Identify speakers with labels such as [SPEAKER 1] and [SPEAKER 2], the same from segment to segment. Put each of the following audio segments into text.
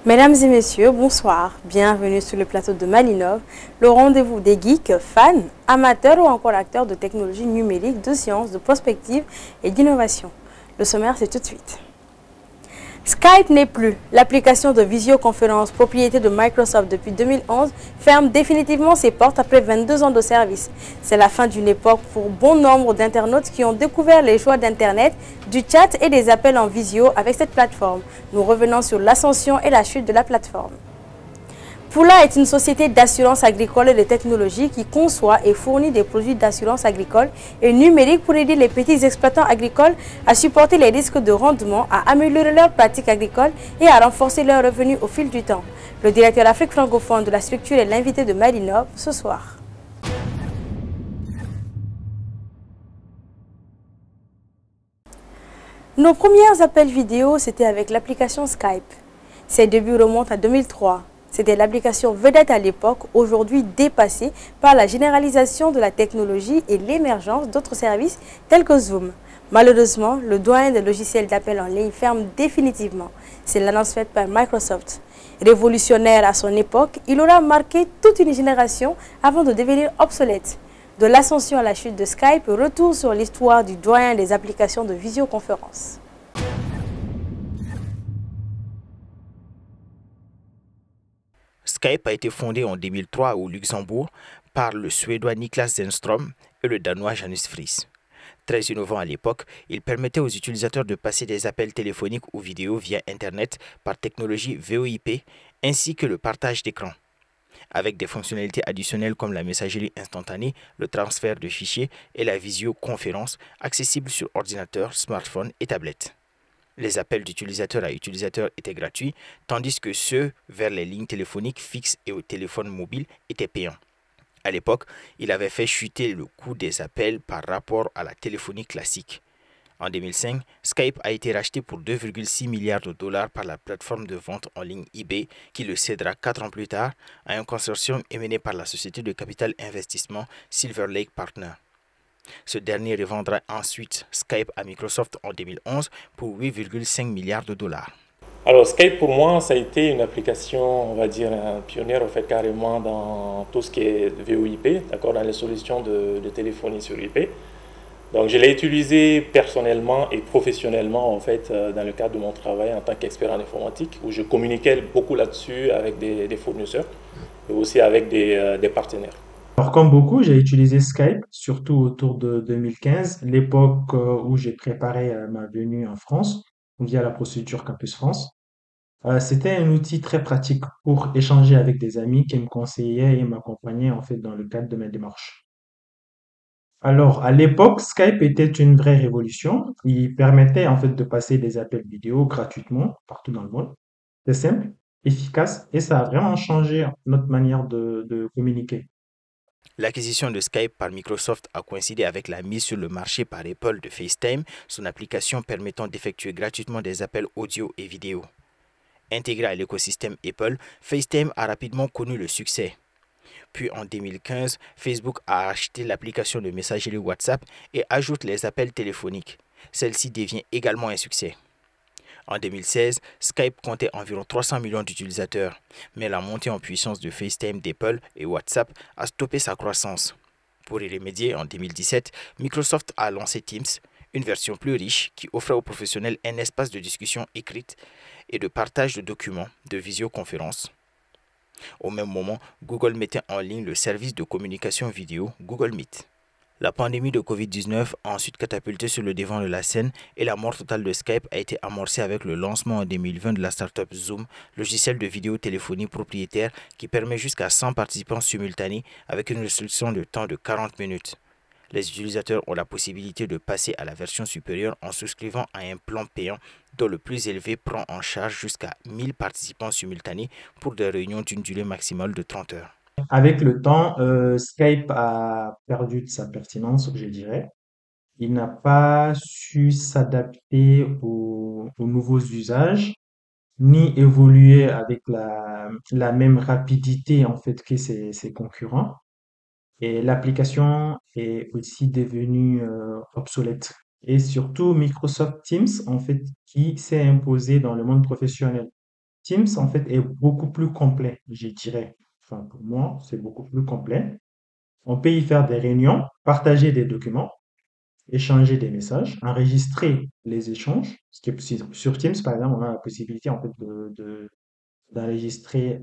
[SPEAKER 1] Mesdames et messieurs, bonsoir. Bienvenue sur le plateau de Malinov, le rendez-vous des geeks, fans, amateurs ou encore acteurs de technologies numériques, de sciences, de prospective et d'innovation. Le sommaire, c'est tout de suite. Skype n'est plus. L'application de visioconférence propriété de Microsoft depuis 2011 ferme définitivement ses portes après 22 ans de service. C'est la fin d'une époque pour bon nombre d'internautes qui ont découvert les joies d'Internet, du chat et des appels en visio avec cette plateforme. Nous revenons sur l'ascension et la chute de la plateforme. Poula est une société d'assurance agricole et de technologie qui conçoit et fournit des produits d'assurance agricole et numérique pour aider les petits exploitants agricoles à supporter les risques de rendement, à améliorer leurs pratiques agricoles et à renforcer leurs revenus au fil du temps. Le directeur Afrique francophone de la structure est l'invité de Malinov ce soir. Nos premiers appels vidéo, c'était avec l'application Skype. Ses débuts remontent à 2003. C'était l'application vedette à l'époque, aujourd'hui dépassée par la généralisation de la technologie et l'émergence d'autres services tels que Zoom. Malheureusement, le doyen des logiciels d'appel en ligne ferme définitivement. C'est l'annonce faite par Microsoft. Révolutionnaire à son époque, il aura marqué toute une génération avant de devenir obsolète. De l'ascension à la chute de Skype, retour sur l'histoire du doyen des applications de visioconférence.
[SPEAKER 2] Skype a été fondé en 2003 au Luxembourg par le Suédois Niklas Zennström et le Danois Janus Friis. Très innovant à l'époque, il permettait aux utilisateurs de passer des appels téléphoniques ou vidéo via Internet par technologie VoIP ainsi que le partage d'écran. Avec des fonctionnalités additionnelles comme la messagerie instantanée, le transfert de fichiers et la visioconférence accessibles sur ordinateur, smartphone et tablette. Les appels d'utilisateur à utilisateur étaient gratuits, tandis que ceux vers les lignes téléphoniques fixes et au téléphone mobile étaient payants. À l'époque, il avait fait chuter le coût des appels par rapport à la téléphonie classique. En 2005, Skype a été racheté pour 2,6 milliards de dollars par la plateforme de vente en ligne eBay, qui le cédera 4 ans plus tard à un consortium mené par la société de capital investissement Silver Lake Partners. Ce dernier revendra ensuite Skype à Microsoft en 2011 pour 8,5 milliards de dollars.
[SPEAKER 3] Alors Skype pour moi ça a été une application, on va dire, pionnière en fait carrément dans tout ce qui est VoIP, d'accord, dans les solutions de téléphonie sur IP. Donc je l'ai utilisé personnellement et professionnellement en fait dans le cadre de mon travail en tant qu'expert en informatique où je communiquais beaucoup là-dessus avec des fournisseurs et aussi avec des partenaires.
[SPEAKER 4] Alors, comme beaucoup, j'ai utilisé Skype, surtout autour de 2015, l'époque où j'ai préparé ma venue en France via la procédure Campus France. C'était un outil très pratique pour échanger avec des amis qui me conseillaient et m'accompagnaient en fait dans le cadre de mes démarches. Alors, à l'époque, Skype était une vraie révolution. Il permettait en fait de passer des appels vidéo gratuitement partout dans le monde. C'est simple, efficace et ça a vraiment changé notre manière de communiquer.
[SPEAKER 2] L'acquisition de Skype par Microsoft a coïncidé avec la mise sur le marché par Apple de FaceTime, son application permettant d'effectuer gratuitement des appels audio et vidéo. Intégré à l'écosystème Apple, FaceTime a rapidement connu le succès. Puis en 2015, Facebook a acheté l'application de messagerie WhatsApp et ajoute les appels téléphoniques. Celle-ci devient également un succès. En 2016, Skype comptait environ 300 millions d'utilisateurs, mais la montée en puissance de FaceTime d'Apple et WhatsApp a stoppé sa croissance. Pour y remédier, en 2017, Microsoft a lancé Teams, une version plus riche qui offrait aux professionnels un espace de discussion écrite et de partage de documents, de visioconférence. Au même moment, Google mettait en ligne le service de communication vidéo Google Meet. La pandémie de Covid-19 a ensuite catapulté sur le devant de la scène et la mort totale de Skype a été amorcée avec le lancement en 2020 de la startup Zoom, logiciel de vidéotéléphonie propriétaire qui permet jusqu'à 100 participants simultanés avec une restriction de temps de 40 minutes. Les utilisateurs ont la possibilité de passer à la version supérieure en souscrivant à un plan payant dont le plus élevé prend en charge jusqu'à 1000 participants simultanés pour des réunions d'une durée maximale de 30 heures.
[SPEAKER 4] Avec le temps, Skype a perdu de sa pertinence, je dirais. Il n'a pas su s'adapter aux nouveaux usages, ni évoluer avec la même rapidité en fait que ses concurrents. Et l'application est aussi devenue obsolète. Et surtout Microsoft Teams, en fait, qui s'est imposé dans le monde professionnel. Teams, en fait, est beaucoup plus complet, je dirais. Enfin, pour moi, c'est beaucoup plus complet. On peut y faire des réunions, partager des documents, échanger des messages, enregistrer les échanges. Sur Teams, par exemple, on a la possibilité, en fait, d'enregistrer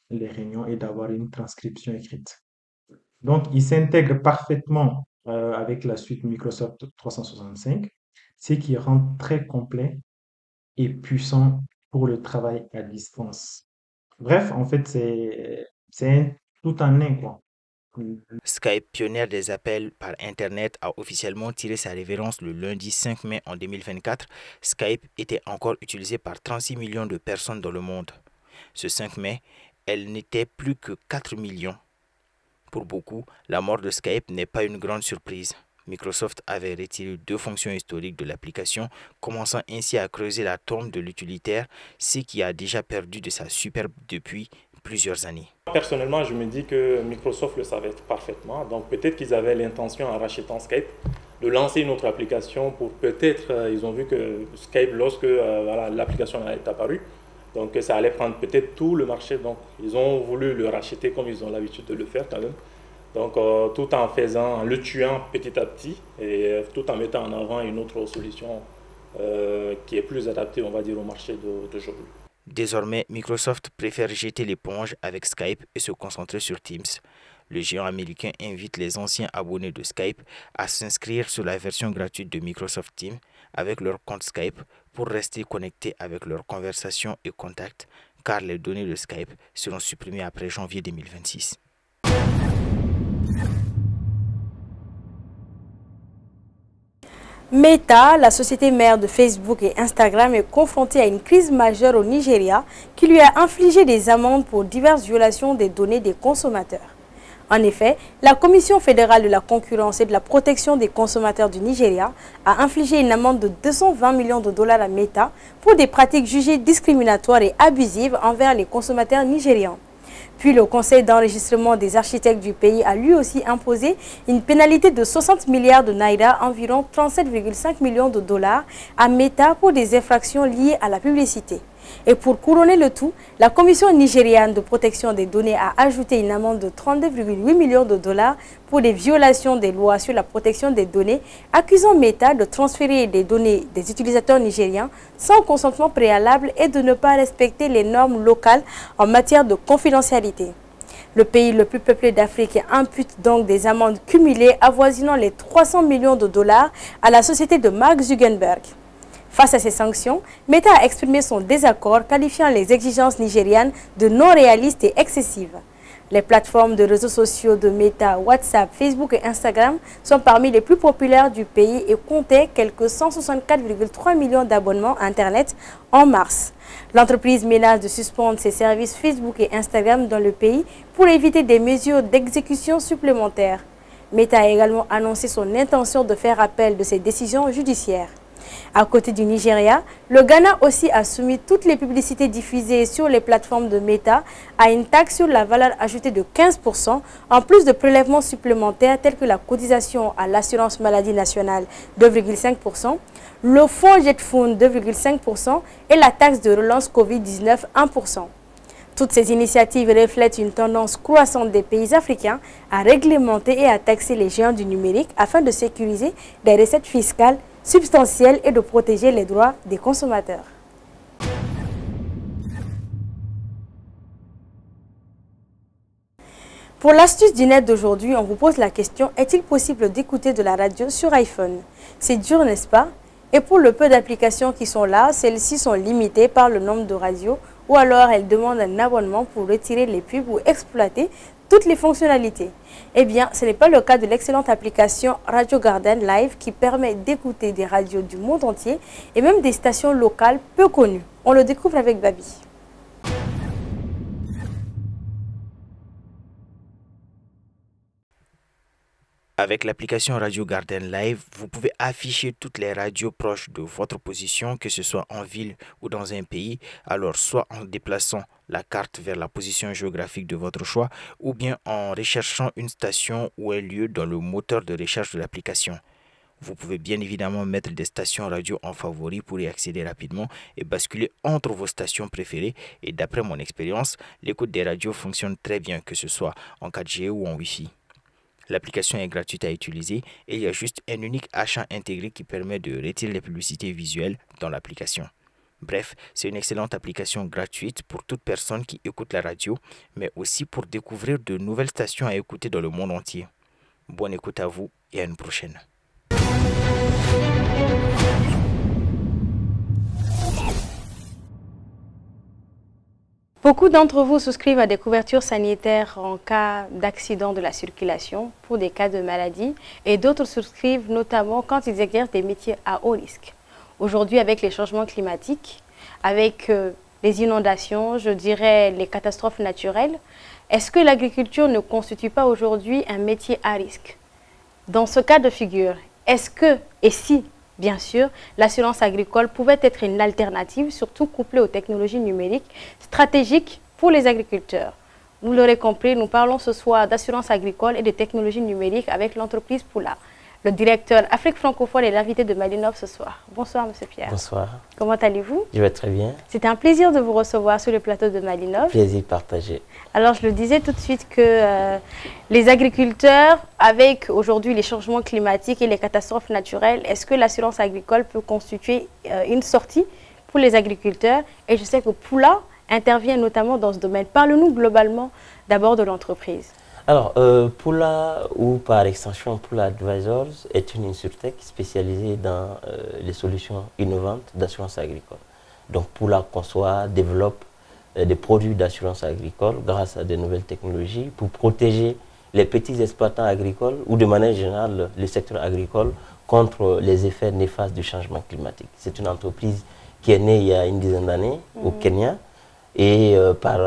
[SPEAKER 4] les réunions et d'avoir une transcription écrite. Donc, il s'intègre parfaitement avec la suite Microsoft 365, ce qui rend très complet et puissant pour le travail à distance. Bref, en fait, tout en un, quoi.
[SPEAKER 2] Skype, pionnière des appels par Internet, a officiellement tiré sa révérence le lundi 5 mai en 2024. Skype était encore utilisé par 36 millions de personnes dans le monde. Ce 5 mai, elle n'était plus que 4 millions. Pour beaucoup, la mort de Skype n'est pas une grande surprise. Microsoft avait retiré 2 fonctions historiques de l'application, commençant ainsi à creuser la tombe de l'utilitaire, ce qui a déjà perdu de sa superbe depuis plusieurs années.
[SPEAKER 3] Personnellement, je me dis que Microsoft le savait parfaitement. Donc peut-être qu'ils avaient l'intention, en rachetant Skype, de lancer une autre application pour peut-être, ils ont vu que Skype, lorsque voilà, l'application est apparue, donc ça allait prendre peut-être tout le marché. Donc ils ont voulu le racheter comme ils ont l'habitude de le faire quand même. Donc tout en faisant, en le tuant petit à petit et tout en mettant en avant une autre solution qui est plus adaptée, on va dire, au marché d'aujourd'hui.
[SPEAKER 2] Désormais, Microsoft préfère jeter l'éponge avec Skype et se concentrer sur Teams. Le géant américain invite les anciens abonnés de Skype à s'inscrire sur la version gratuite de Microsoft Teams avec leur compte Skype pour rester connectés avec leurs conversations et contacts, car les données de Skype seront supprimées après janvier 2026.
[SPEAKER 1] Meta, la société mère de Facebook et Instagram, est confrontée à une crise majeure au Nigeria qui lui a infligé des amendes pour diverses violations des données des consommateurs. En effet, la Commission fédérale de la concurrence et de la protection des consommateurs du Nigeria a infligé une amende de 220 millions de dollars à Meta pour des pratiques jugées discriminatoires et abusives envers les consommateurs nigérians. Puis le Conseil d'enregistrement des architectes du pays a lui aussi imposé une pénalité de 60 milliards de naira, environ 37,5 millions de dollars, à Meta pour des infractions liées à la publicité. Et pour couronner le tout, la Commission nigériane de protection des données a ajouté une amende de 32,8 millions de dollars pour des violations des lois sur la protection des données, accusant Meta de transférer des données des utilisateurs nigériens sans consentement préalable et de ne pas respecter les normes locales en matière de confidentialité. Le pays le plus peuplé d'Afrique impute donc des amendes cumulées avoisinant les 300 millions de dollars à la société de Mark Zuckerberg. Face à ces sanctions, Meta a exprimé son désaccord, qualifiant les exigences nigérianes de non réalistes et excessives. Les plateformes de réseaux sociaux de Meta, WhatsApp, Facebook et Instagram sont parmi les plus populaires du pays et comptaient quelques 164,3 millions d'abonnements Internet en mars. L'entreprise menace de suspendre ses services Facebook et Instagram dans le pays pour éviter des mesures d'exécution supplémentaires. Meta a également annoncé son intention de faire appel de ses décisions judiciaires. À côté du Nigeria, le Ghana aussi a soumis toutes les publicités diffusées sur les plateformes de Meta à une taxe sur la valeur ajoutée de 15%, en plus de prélèvements supplémentaires tels que la cotisation à l'assurance maladie nationale 2,5%, le fonds JetFund 2,5% et la taxe de relance Covid-19 1%. Toutes ces initiatives reflètent une tendance croissante des pays africains à réglementer et à taxer les géants du numérique afin de sécuriser des recettes fiscales substantielles et de protéger les droits des consommateurs. Pour l'astuce du net d'aujourd'hui, on vous pose la question: est-il possible d'écouter de la radio sur iPhone? C'est dur, n'est-ce pas? Et pour le peu d'applications qui sont là, celles-ci sont limitées par le nombre de radios ou alors elles demandent un abonnement pour retirer les pubs ou exploiter toutes les fonctionnalités. Eh bien, ce n'est pas le cas de l'excellente application Radio Garden Live qui permet d'écouter des radios du monde entier et même des stations locales peu connues. On le découvre avec Babi.
[SPEAKER 2] Avec l'application Radio Garden Live, vous pouvez afficher toutes les radios proches de votre position, que ce soit en ville ou dans un pays, alors soit en déplaçant la carte vers la position géographique de votre choix, ou bien en recherchant une station ou un lieu dans le moteur de recherche de l'application. Vous pouvez bien évidemment mettre des stations radio en favori pour y accéder rapidement et basculer entre vos stations préférées. Et d'après mon expérience, l'écoute des radios fonctionne très bien, que ce soit en 4G ou en Wi-Fi. L'application est gratuite à utiliser et il y a juste un unique achat intégré qui permet de retirer les publicités visuelles dans l'application. Bref, c'est une excellente application gratuite pour toute personne qui écoute la radio, mais aussi pour découvrir de nouvelles stations à écouter dans le monde entier. Bonne écoute à vous et à une prochaine.
[SPEAKER 1] Beaucoup d'entre vous souscrivent à des couvertures sanitaires en cas d'accident de la circulation pour des cas de maladie et d'autres souscrivent notamment quand ils exercent des métiers à haut risque. Aujourd'hui, avec les changements climatiques, avec les inondations, je dirais les catastrophes naturelles, est-ce que l'agriculture ne constitue pas aujourd'hui un métier à risque? Dans ce cas de figure, est-ce que, et si, bien sûr, l'assurance agricole pouvait être une alternative, surtout couplée aux technologies numériques stratégiques pour les agriculteurs? Vous l'aurez compris, nous parlons ce soir d'assurance agricole et de technologies numériques avec l'entreprise Poula. Le directeur Afrique francophone est l'invité de Malinov ce soir. Bonsoir, Monsieur Pierre.
[SPEAKER 5] Bonsoir.
[SPEAKER 1] Comment allez-vous?
[SPEAKER 5] Je vais très bien.
[SPEAKER 1] C'est un plaisir de vous recevoir sur le plateau de Malinov.
[SPEAKER 5] Plaisir partagé.
[SPEAKER 1] Alors, je le disais tout de suite que les agriculteurs, avec aujourd'hui les changements climatiques et les catastrophes naturelles, est-ce que l'assurance agricole peut constituer une sortie pour les agriculteurs? Et je sais que Poula intervient notamment dans ce domaine. Parle-nous globalement d'abord de l'entreprise.
[SPEAKER 5] Alors, Poula, ou par extension Poula Advisors, est une insurtech spécialisée dans les solutions innovantes d'assurance agricole. Donc, Poula conçoit, développe des produits d'assurance agricole grâce à de nouvelles technologies pour protéger les petits exploitants agricoles ou de manière générale le secteur agricole contre les effets néfastes du changement climatique. C'est une entreprise qui est née il y a une dizaine d'années au Kenya. Et par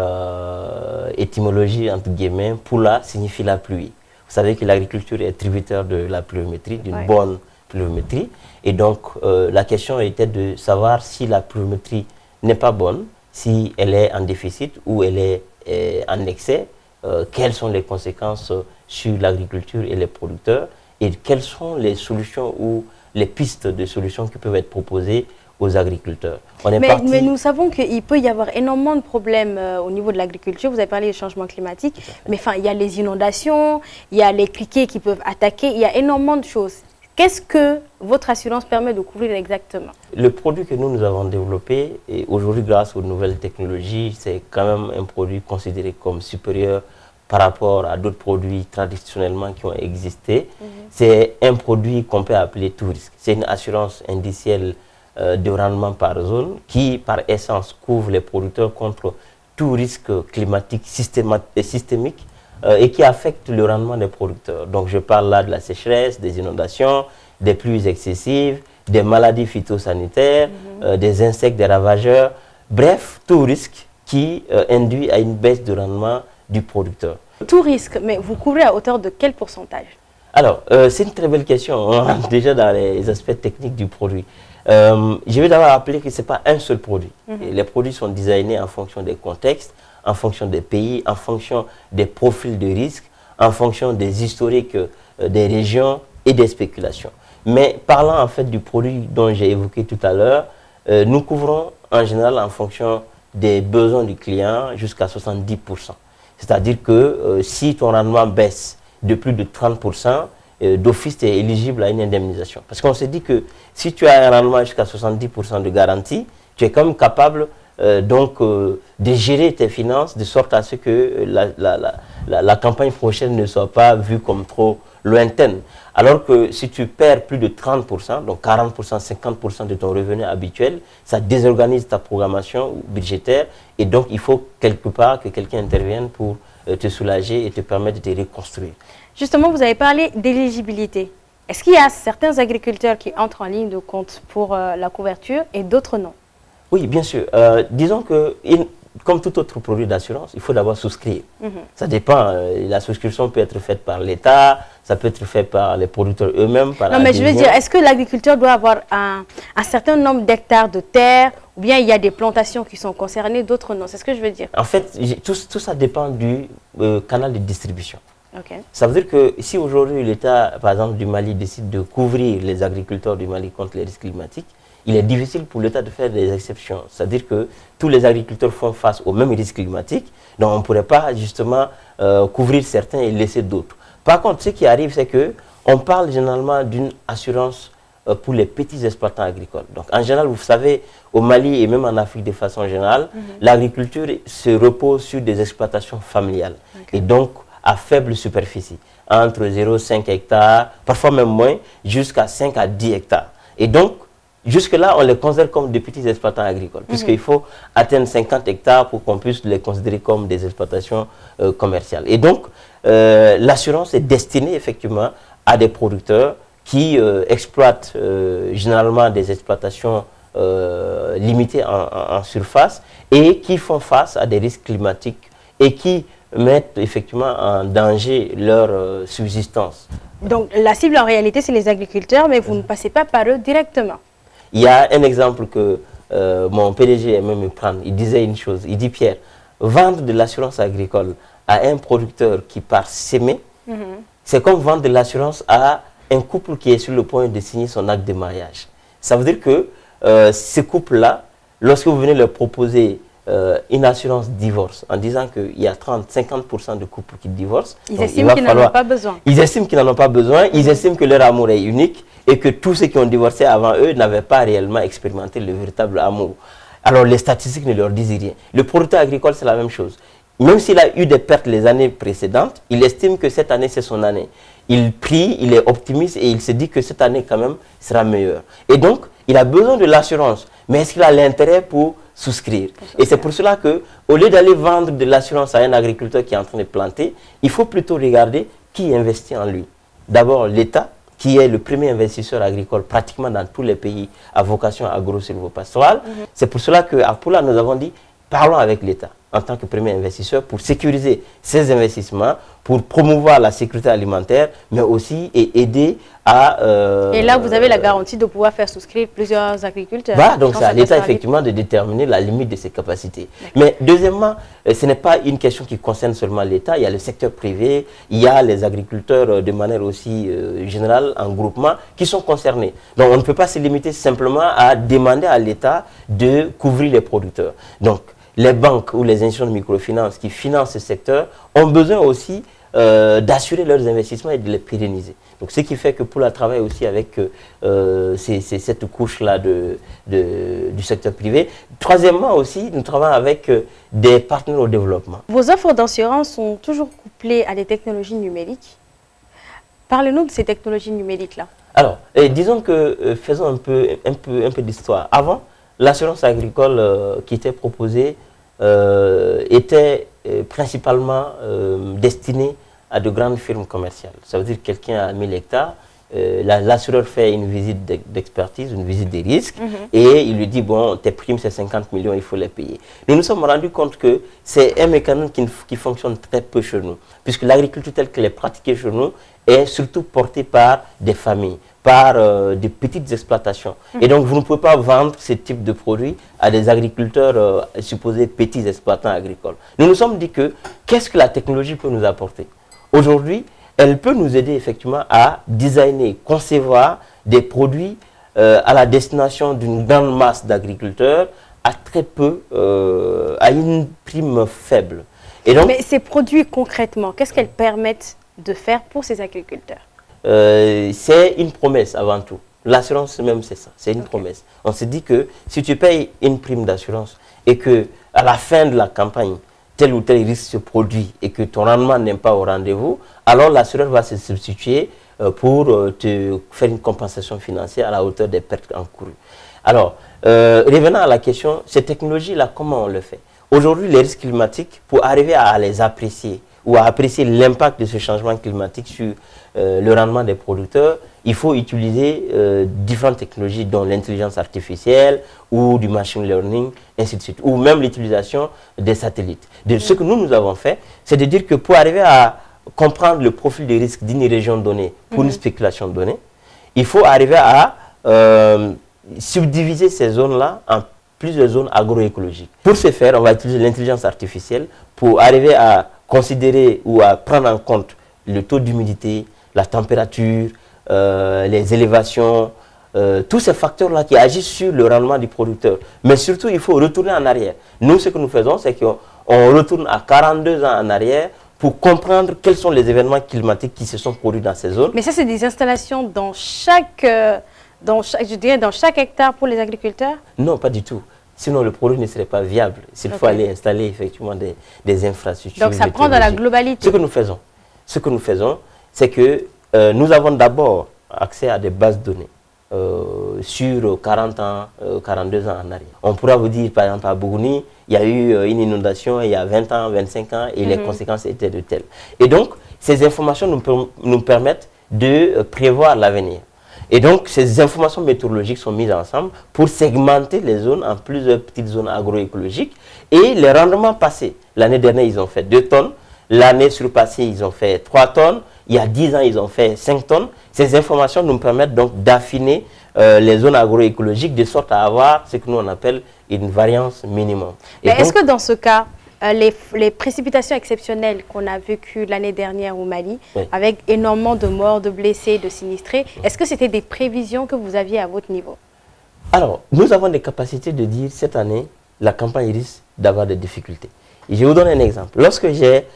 [SPEAKER 5] étymologie, entre guillemets, Poula signifie la pluie. Vous savez que l'agriculture est tributaire de la pluviométrie, d'une bonne pluviométrie. Et donc, la question était de savoir si la pluviométrie n'est pas bonne, si elle est en déficit ou elle est en excès, quelles sont les conséquences sur l'agriculture et les producteurs, et quelles sont les solutions ou les pistes de solutions qui peuvent être proposées aux agriculteurs.
[SPEAKER 1] Mais nous savons qu'il peut y avoir énormément de problèmes au niveau de l'agriculture. Vous avez parlé du changement climatique, mais enfin, il y a les inondations, il y a les criquets qui peuvent attaquer, il y a énormément de choses. Qu'est-ce que votre assurance permet de couvrir exactement? Le
[SPEAKER 5] produit que nous avons développé, et aujourd'hui grâce aux nouvelles technologies, c'est quand même un produit considéré comme supérieur par rapport à d'autres produits traditionnellement qui ont existé. C'est un produit qu'on peut appeler tout risque. C'est une assurance indicielle de rendement par zone qui, par essence, couvre les producteurs contre tout risque climatique systémique et qui affecte le rendement des producteurs. Donc, je parle là de la sécheresse, des inondations, des pluies excessives, des maladies phytosanitaires, des insectes, des ravageurs. Bref, tout risque qui induit à une baisse de rendement du producteur.
[SPEAKER 1] Tout risque, mais vous couvrez à hauteur de quel pourcentage?
[SPEAKER 5] Alors, c'est une très belle question. On rentre déjà dans les aspects techniques du produit. Je vais d'abord rappeler que ce n'est pas un seul produit. Les produits sont designés en fonction des contextes, en fonction des pays, en fonction des profils de risque, en fonction des historiques des régions et des spéculations. Mais parlant en fait du produit dont j'ai évoqué tout à l'heure, nous couvrons en général en fonction des besoins du client jusqu'à 70%. C'est-à-dire que si ton rendement baisse de plus de 30%, d'office, tu es éligible à une indemnisation. Parce qu'on s'est dit que si tu as un rendement jusqu'à 70% de garantie, tu es quand même capable de gérer tes finances de sorte à ce que la campagne prochaine ne soit pas vue comme trop lointaine. Alors que si tu perds plus de 30%, donc 40%, 50% de ton revenu habituel, ça désorganise ta programmation budgétaire et donc il faut quelque part que quelqu'un intervienne pour te soulager et te permettre de te reconstruire.
[SPEAKER 1] Justement, vous avez parlé d'éligibilité. Est-ce qu'il y a certains agriculteurs qui entrent en ligne de compte pour la couverture et d'autres non?
[SPEAKER 5] Oui, bien sûr. Disons que, comme tout autre produit d'assurance, il faut d'abord souscrire. Ça dépend. La souscription peut être faite par l'État, ça peut être fait par les producteurs eux-mêmes. Non,
[SPEAKER 1] mais je veux dire, est-ce que l'agriculteur doit avoir un certain nombre d'hectares de terre ou bien il y a des plantations qui sont concernées, d'autres non? C'est ce que je veux dire.
[SPEAKER 5] En fait, tout ça dépend du canal de distribution. Ça veut dire que si aujourd'hui l'État, par exemple du Mali, décide de couvrir les agriculteurs du Mali contre les risques climatiques, il est difficile pour l'État de faire des exceptions. C'est-à-dire que tous les agriculteurs font face aux mêmes risques climatiques, donc on ne pourrait pas justement couvrir certains et laisser d'autres. Par contre, ce qui arrive, c'est qu'on parle généralement d'une assurance pour les petits exploitants agricoles. Donc en général, vous savez, au Mali et même en Afrique de façon générale, l'agriculture se repose sur des exploitations familiales. Et donc à faible superficie, entre 0,5 hectares, parfois même moins, jusqu'à 5 à 10 hectares. Et donc, jusque-là, on les considère comme des petits exploitants agricoles, puisqu'il faut atteindre 50 hectares pour qu'on puisse les considérer comme des exploitations commerciales. Et donc, l'assurance est destinée effectivement à des producteurs qui exploitent généralement des exploitations limitées en surface et qui font face à des risques climatiques et qui mettent effectivement en danger leur subsistance.
[SPEAKER 1] Donc la cible en réalité c'est les agriculteurs, mais vous ne passez pas par eux directement.
[SPEAKER 5] Il y a un exemple que mon PDG aimait me prendre. Il disait une chose, il dit: Pierre, vendre de l'assurance agricole à un producteur qui part s'aimer, c'est comme vendre de l'assurance à un couple qui est sur le point de signer son acte de mariage. Ça veut dire que ce couple-là, lorsque vous venez leur proposer une assurance divorce, en disant qu'il y a 30-50% de couples qui divorcent,
[SPEAKER 1] ils estiment qu'ils n'en ont pas besoin.
[SPEAKER 5] Ils estiment qu'ils n'en ont pas besoin, ils estiment que leur amour est unique et que tous ceux qui ont divorcé avant eux n'avaient pas réellement expérimenté le véritable amour. Alors les statistiques ne leur disent rien. Le producteur agricole, c'est la même chose. Même s'il a eu des pertes les années précédentes, il estime que cette année, c'est son année. Il prie, il est optimiste et il se dit que cette année, quand même, sera meilleure. Et donc, il a besoin de l'assurance. Mais est-ce qu'il a l'intérêt pour souscrire? Et c'est pour cela qu'au lieu d'aller vendre de l'assurance à un agriculteur qui est en train de planter, il faut plutôt regarder qui investit en lui. D'abord, l'État, qui est le premier investisseur agricole pratiquement dans tous les pays à vocation agro-silvopastorale. C'est pour cela qu'à Poula, nous avons dit, parlons avec l'État en tant que premier investisseur pour sécuriser ses investissements, pour promouvoir la sécurité alimentaire, mais aussi aider à...
[SPEAKER 1] et là, vous avez la garantie de pouvoir faire souscrire plusieurs agriculteurs.
[SPEAKER 5] Bah, donc c'est à l'État effectivement de déterminer la limite de ses capacités. Mais deuxièmement, ce n'est pas une question qui concerne seulement l'État, il y a le secteur privé, il y a les agriculteurs de manière aussi générale, en groupement, qui sont concernés. Donc on ne peut pas se limiter simplement à demander à l'État de couvrir les producteurs. Donc les banques ou les institutions de microfinance qui financent ce secteur ont besoin aussi d'assurer leurs investissements et de les pérenniser. Donc ce qui fait que Poula travaille aussi avec cette couche-là du secteur privé. Troisièmement aussi, nous travaillons avec des partenaires au développement.
[SPEAKER 1] Vos offres d'assurance sont toujours couplées à des technologies numériques. Parlez-nous de ces technologies numériques-là.
[SPEAKER 5] Alors, disons que faisons un peu d'histoire. Avant, l'assurance agricole qui était proposée était principalement destinée à de grandes firmes commerciales. Ça veut dire que quelqu'un a 1000 hectares, l'assureur fait une visite d'expertise, une visite des risques, et il lui dit, bon, tes primes c'est 50 millions, il faut les payer. Nous nous sommes rendus compte que c'est un mécanisme qui fonctionne très peu chez nous, puisque l'agriculture telle qu'elle est pratiquée chez nous est surtout portée par des familles, par des petites exploitations. Et donc, vous ne pouvez pas vendre ce type de produit à des agriculteurs supposés petits exploitants agricoles. Nous nous sommes dit que, qu'est-ce que la technologie peut nous apporter? Aujourd'hui, elle peut nous aider effectivement à designer, concevoir des produits à la destination d'une grande masse d'agriculteurs à très peu, à une prime faible. Et donc,
[SPEAKER 1] mais ces produits concrètement, qu'est-ce qu'elles permettent de faire pour ces agriculteurs?
[SPEAKER 5] C'est une promesse avant tout. L'assurance même c'est ça, c'est une promesse. On se dit que si tu payes une prime d'assurance et que à la fin de la campagne, tel ou tel risque se produit et que ton rendement n'est pas au rendez-vous, alors l'assureur va se substituer pour te faire une compensation financière à la hauteur des pertes encourues. Alors, revenant à la question, ces technologies-là, comment on le fait? Aujourd'hui, les risques climatiques, pour arriver à les apprécier ou à apprécier l'impact de ce changement climatique sur le rendement des producteurs, il faut utiliser différentes technologies, dont l'intelligence artificielle ou du machine learning, ainsi de suite, ou même l'utilisation des satellites. Ce que nous avons fait, c'est de dire que pour arriver à comprendre le profil des risques d'une région donnée pour une spéculation donnée, il faut arriver à subdiviser ces zones-là en plusieurs zones agroécologiques. Pour ce faire, on va utiliser l'intelligence artificielle pour arriver à considérer ou à prendre en compte le taux d'humidité, la température, les élévations, tous ces facteurs-là qui agissent sur le rendement du producteur. Mais surtout, il faut retourner en arrière. Nous, ce que nous faisons, c'est qu'on retourne à 42 ans en arrière pour comprendre quels sont les événements climatiques qui se sont produits dans ces zones.
[SPEAKER 1] Mais ça, c'est des installations dans chaque hectare pour les agriculteurs?
[SPEAKER 5] Non, pas du tout. Sinon, le produit ne serait pas viable. S'il faut aller installer effectivement des infrastructures.
[SPEAKER 1] Donc, ça prend dans la globalité.
[SPEAKER 5] Ce que nous faisons, c'est que nous avons d'abord accès à des bases de données sur 40 ans, 42 ans en arrière. On pourra vous dire, par exemple, à Bougouni, il y a eu une inondation il y a 20 ans, 25 ans, et les conséquences étaient de telles. Et donc, ces informations nous permettent de prévoir l'avenir. Et donc, ces informations météorologiques sont mises ensemble pour segmenter les zones en plusieurs petites zones agroécologiques. Et les rendements passés, l'année dernière, ils ont fait 2 tonnes. L'année surpassée, ils ont fait 3 tonnes. Il y a 10 ans, ils ont fait 5 tonnes. Ces informations nous permettent donc d'affiner les zones agroécologiques de sorte à avoir ce que nous on appelle une variance minimum.
[SPEAKER 1] Mais est-ce que dans ce cas, les précipitations exceptionnelles qu'on a vécues l'année dernière au Mali, avec énormément de morts, de blessés, de sinistrés, est-ce que c'était des prévisions que vous aviez à votre niveau?
[SPEAKER 5] Alors, nous avons des capacités de dire cette année, la campagne risque d'avoir des difficultés. Et je vous donne un exemple. Lorsque j'ai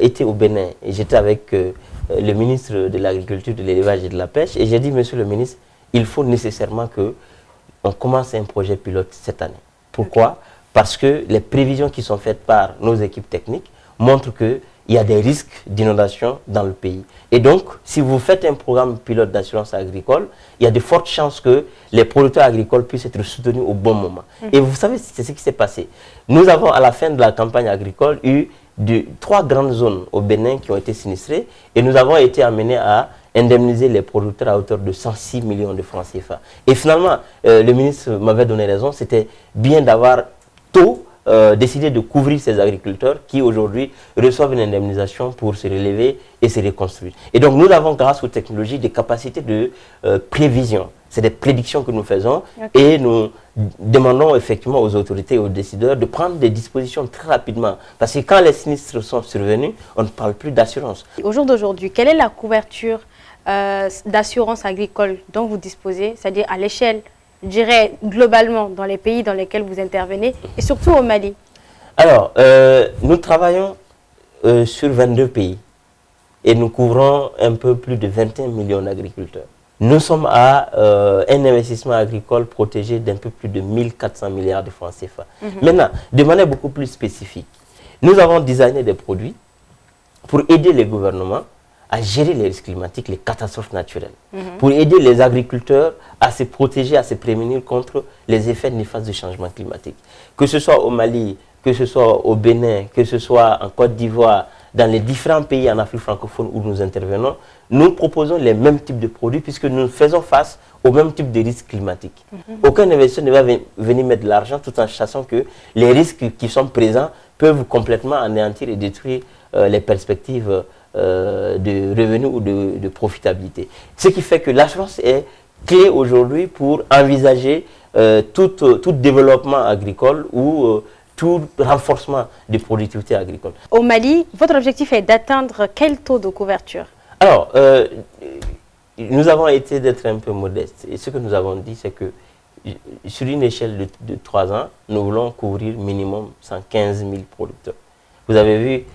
[SPEAKER 5] été au Bénin, et j'étais avec le ministre de l'Agriculture, de l'Élevage et de la Pêche, et j'ai dit, monsieur le ministre, il faut nécessairement qu'on commence un projet pilote cette année. Pourquoi? Parce que les prévisions qui sont faites par nos équipes techniques montrent qu'il y a des risques d'inondation dans le pays. Et donc, si vous faites un programme pilote d'assurance agricole, il y a de fortes chances que les producteurs agricoles puissent être soutenus au bon moment. Et vous savez, c'est ce qui s'est passé. Nous avons, à la fin de la campagne agricole, eu 3 grandes zones au Bénin qui ont été sinistrées, et nous avons été amenés à indemniser les producteurs à hauteur de 106 millions de francs CFA. Et finalement, le ministre m'avait donné raison, c'était bien d'avoir décidé de couvrir ces agriculteurs qui aujourd'hui reçoivent une indemnisation pour se relever et se reconstruire. Et donc nous avons, grâce aux technologies, des capacités de prévision. C'est des prédictions que nous faisons et nous demandons effectivement aux autorités et aux décideurs de prendre des dispositions très rapidement. Parce que quand les sinistres sont survenus, on ne parle plus d'assurance.
[SPEAKER 1] Au jour d'aujourd'hui, quelle est la couverture d'assurance agricole dont vous disposez, c'est-à-dire à l'échelle, je dirais globalement, dans les pays dans lesquels vous intervenez, et surtout au Mali? Alors,
[SPEAKER 5] nous travaillons sur 22 pays et nous couvrons un peu plus de 21 millions d'agriculteurs. Nous sommes à un investissement agricole protégé d'un peu plus de 1400 milliards de francs CFA. Maintenant, de manière beaucoup plus spécifique, nous avons designé des produits pour aider les gouvernements à gérer les risques climatiques, les catastrophes naturelles, pour aider les agriculteurs à se protéger, à se prémunir contre les effets néfastes du changement climatique. Que ce soit au Mali, que ce soit au Bénin, que ce soit en Côte d'Ivoire, dans les différents pays en Afrique francophone où nous intervenons, nous proposons les mêmes types de produits puisque nous faisons face au même type de risques climatiques. Aucun investisseur ne va venir mettre de l'argent tout en sachant que les risques qui sont présents peuvent complètement anéantir et détruire les perspectives de revenus ou de profitabilité. Ce qui fait que l'assurance est clé aujourd'hui pour envisager tout développement agricole ou tout renforcement des productivités agricoles.
[SPEAKER 1] Au Mali, votre objectif est d'atteindre quel taux de couverture?
[SPEAKER 5] Alors, nous avons été d'être un peu modestes. Et ce que nous avons dit, c'est que sur une échelle de 3 ans, nous voulons couvrir minimum 115 000 producteurs. Vous avez vu,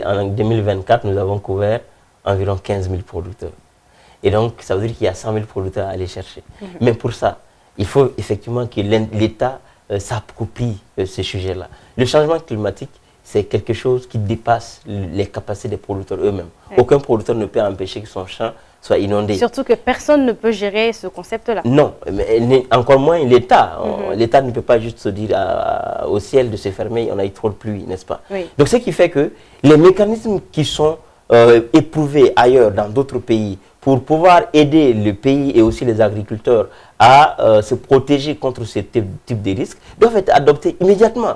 [SPEAKER 5] en 2024, nous avons couvert environ 15 000 producteurs. Et donc, ça veut dire qu'il y a 100 000 producteurs à aller chercher. Mais pour ça, il faut effectivement que l'État s'approprie ce sujet-là. Le changement climatique, c'est quelque chose qui dépasse les capacités des producteurs eux-mêmes. Aucun producteur ne peut empêcher que son champ soit inondé.
[SPEAKER 1] Surtout que personne ne peut gérer ce concept-là.
[SPEAKER 5] Non, mais encore moins l'État. L'État ne peut pas juste se dire au ciel de se fermer, on a eu trop de pluie, n'est-ce pas? Donc ce qui fait que les mécanismes qui sont éprouvés ailleurs, dans d'autres pays, pour pouvoir aider le pays et aussi les agriculteurs à se protéger contre ce type de risques, doivent être adoptés immédiatement.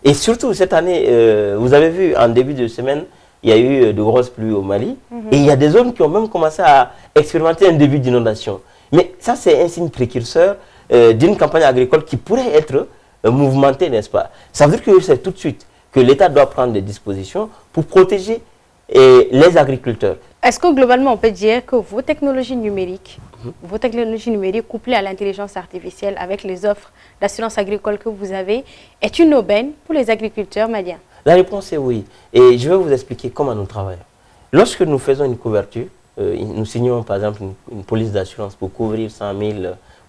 [SPEAKER 5] Et surtout cette année, vous avez vu en début de semaine, il y a eu de grosses pluies au Mali, et il y a des zones qui ont même commencé à expérimenter un début d'inondation. Mais ça, c'est un signe précurseur d'une campagne agricole qui pourrait être mouvementée, n'est-ce pas? Ça veut dire que c'est tout de suite que l'État doit prendre des dispositions pour protéger et les agriculteurs.
[SPEAKER 1] Est-ce que globalement on peut dire que vos technologies numériques couplées à l'intelligence artificielle avec les offres d'assurance agricole que vous avez est une aubaine pour les agriculteurs maliens?
[SPEAKER 5] La réponse est oui. Et je vais vous expliquer comment nous travaillons. Lorsque nous faisons une couverture, nous signons par exemple une police d'assurance pour couvrir 100 000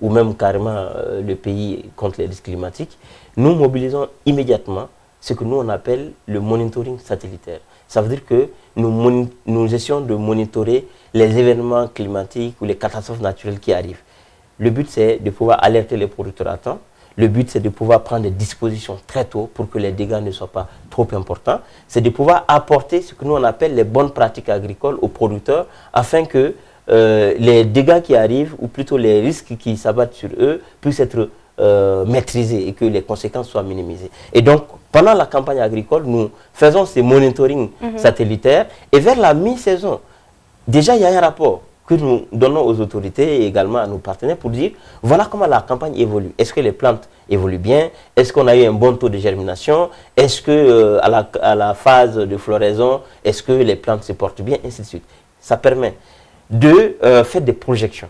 [SPEAKER 5] ou même carrément le pays contre les risques climatiques, nous mobilisons immédiatement ce que nous on appelle le monitoring satellitaire. Ça veut dire que nous essayons de monitorer les événements climatiques ou les catastrophes naturelles qui arrivent. Le but c'est de pouvoir alerter les producteurs à temps. Le but c'est de pouvoir prendre des dispositions très tôt pour que les dégâts ne soient pas trop importants. C'est de pouvoir apporter ce que nous on appelle les bonnes pratiques agricoles aux producteurs afin que les dégâts qui arrivent, ou plutôt les risques qui s'abattent sur eux, puissent être maîtrisés et que les conséquences soient minimisées. Et donc, pendant la campagne agricole, nous faisons ces monitoring satellitaires et vers la mi-saison, déjà il y a un rapport que nous donnons aux autorités et également à nos partenaires pour dire voilà comment la campagne évolue. Est-ce que les plantes évoluent bien? Est-ce qu'on a eu un bon taux de germination? Est-ce que à la phase de floraison, est-ce que les plantes se portent bien? Ainsi de suite. Ça permet de faire des projections.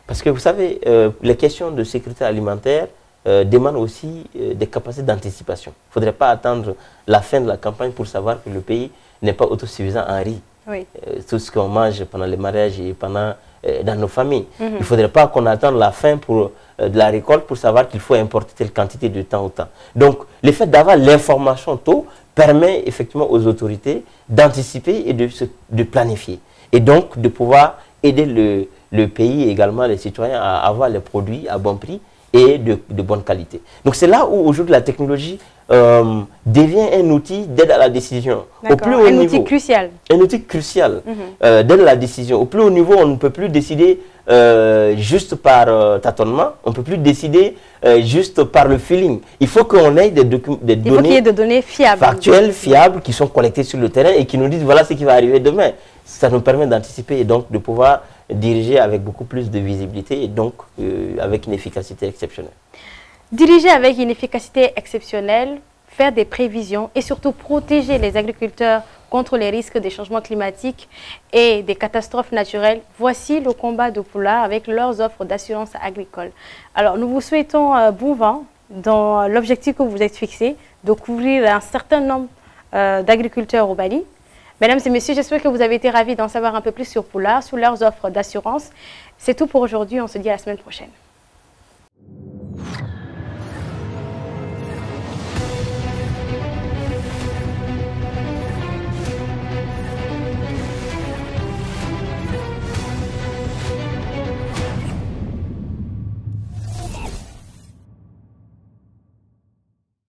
[SPEAKER 5] Parce que vous savez, les questions de sécurité alimentaire demandent aussi des capacités d'anticipation. Il ne faudrait pas attendre la fin de la campagne pour savoir que le pays n'est pas autosuffisant en riz.
[SPEAKER 1] Oui.
[SPEAKER 5] Tout ce qu'on mange pendant les mariages et dans nos familles. Il ne faudrait pas qu'on attende la fin de la récolte pour savoir qu'il faut importer telle quantité de temps au temps. Donc, le fait d'avoir l'information tôt permet effectivement aux autorités d'anticiper et de planifier. Et donc, de pouvoir aider le pays et également les citoyens à avoir les produits à bon prix et de bonne qualité. Donc, c'est là où aujourd'hui la technologie devient un outil d'aide à la décision. Au plus haut niveau,
[SPEAKER 1] outil crucial.
[SPEAKER 5] Un outil crucial d'aide à la décision. Au plus haut niveau, on ne peut plus décider juste par tâtonnement, on ne peut plus décider juste par le feeling. Il faut qu'on ait des données
[SPEAKER 1] fiables,
[SPEAKER 5] factuelles, fiables, qui sont collectées sur le terrain et qui nous disent voilà ce qui va arriver demain. Ça nous permet d'anticiper et donc de pouvoir diriger avec beaucoup plus de visibilité et donc avec une efficacité exceptionnelle.
[SPEAKER 1] Diriger avec une efficacité exceptionnelle, faire des prévisions et surtout protéger les agriculteurs contre les risques des changements climatiques et des catastrophes naturelles. Voici le combat de Poula avec leurs offres d'assurance agricole. Alors, nous vous souhaitons bon vent dans l'objectif que vous êtes fixé de couvrir un certain nombre d'agriculteurs au Mali. Mesdames et messieurs, j'espère que vous avez été ravis d'en savoir un peu plus sur Poula, sur leurs offres d'assurance. C'est tout pour aujourd'hui. On se dit à la semaine prochaine.